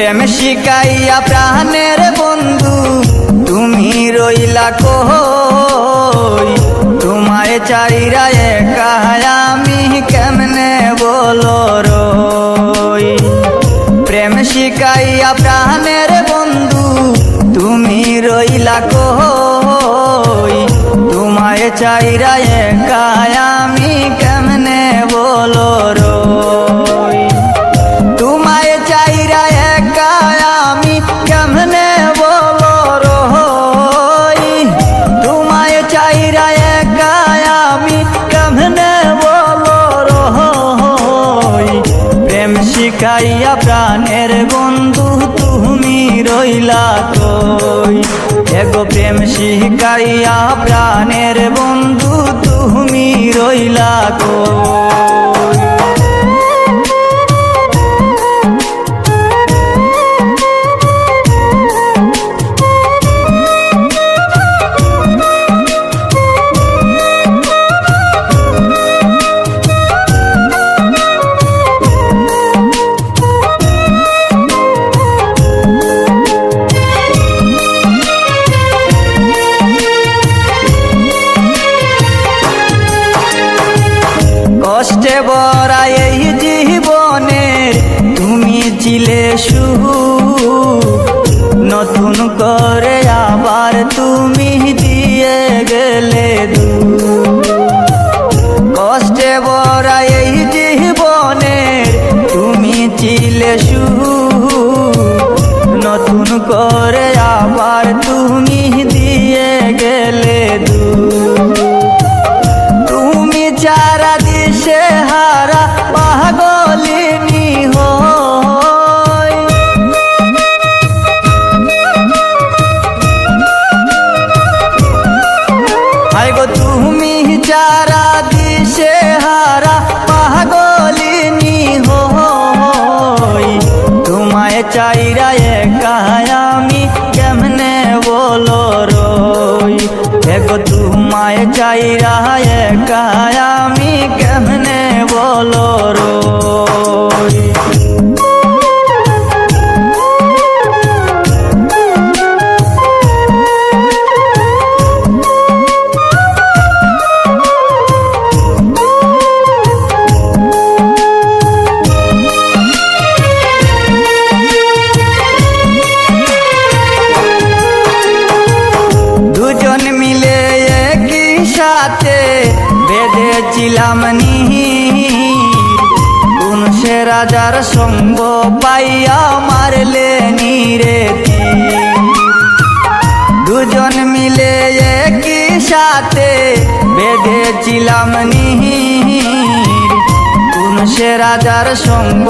প্রেম শিখাইয়া প্রাণের বন্ধু তুমি রইলা কই, তোমায় চাইরা একা আমি কেমনে বলো রই। প্রেম শিখাইয়া প্রাণের বন্ধু তুমি রইলা কই, তোমায় চাইরা একা আমি কেমনে বলো রই। তোমায় চাইরা একা আমি কেমনে বলো রই, তোমায় চাইরা একা আমি কেমনে বলো রই। প্রেম শিখাইয়া প্রাণের বন্ধু তুমি রইলা কই, এগো প্রেম শিখাইয়া প্রাণের বন্ধু তুমি রইলা কই। কষ্টে ভরা এই জীবনের তুমি ছিলে সুখ, নতুন করে আবার তুমি দিয়ে গেলে দুঃখ। কষ্টে ভরা এই জীবনের তুমি ছিলে সুখ, নতুন করে আবার তুমি দিয়ে গেলে দুঃখ। তুমি চারা দিশে হারা পাগলিনী হই, হায় গো তুমি চারা দিশে হারা পাগলিনী হই। তোমায় চাইরা একা আমি কেমনে বলো রই, এগো তোমায় চাইরা একা আমি কেমনে বলো রই। দুজন মিলে একই সাথে বেঁধেছিলাম নীর, কোন সে রাজার সঙ্গ পাইয়া মারলে নীরে তীর। দুজন মিলে একই সাথে বেঁধেছিলাম নীর, কোন সে রাজার সঙ্গ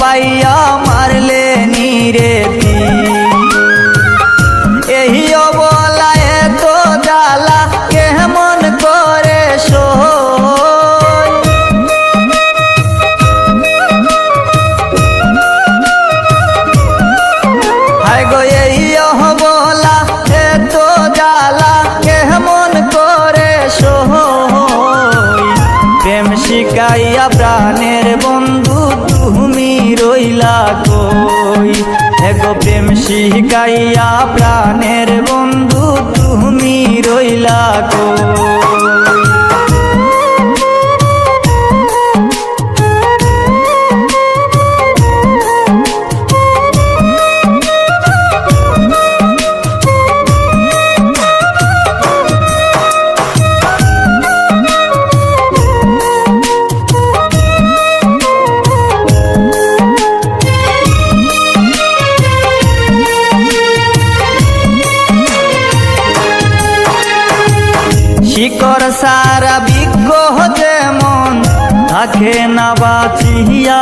পাইয়া মারলে নীরে তীর। এই অবলায় এত জ্বালা কেমন করে সই, হায় গো এই অবলা এত জ্বালা কেমন করে সই। প্রেম শিখাইয়া প্রাণের বন্ধু তুমি রইলা কই, এগো প্রেম শিখাইয়া প্রাণের বন্ধু তুমি রইলা কই। শিকড় সারা বিজ্ঞ যেমন থাকে না বাঁচিয়া,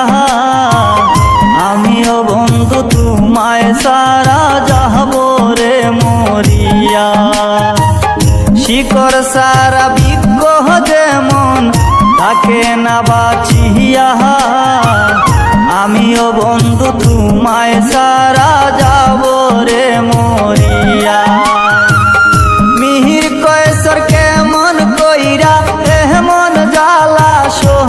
আমিও বন্ধু তোমায় সারা যাব রে মরিয়া। শিকড় সারা বিজ্ঞ যেমন থাকে না বাঁচিয়া, আমিও বন্ধু তোমায় সারা যাব রে মরিয়া। মিহির কয়েসর কেমন কইরা এমন জ্বালা সই,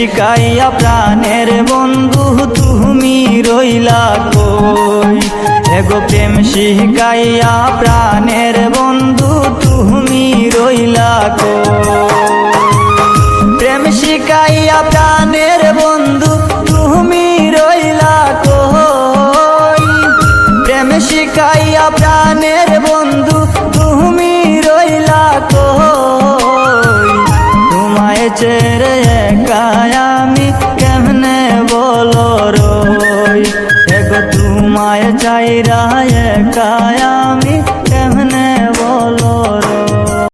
শিকাইয়া প্রাণের বন্ধু তুমি রইলা কই, এগো প্রেম শিকাইয়া প্রাণের বন্ধু তুমি রইলা কই। প্রেম শিকাইয়া প্রাণের বন্ধু তুমি রইলা কই, প্রেম শিকাইয়া প্রাণের বন্ধু তুমি রইলা কই। তোমায় ছেড়ে একা আমি কেমনে বলো রই, এগো তোমায় চাইরা একা আমি কেমনে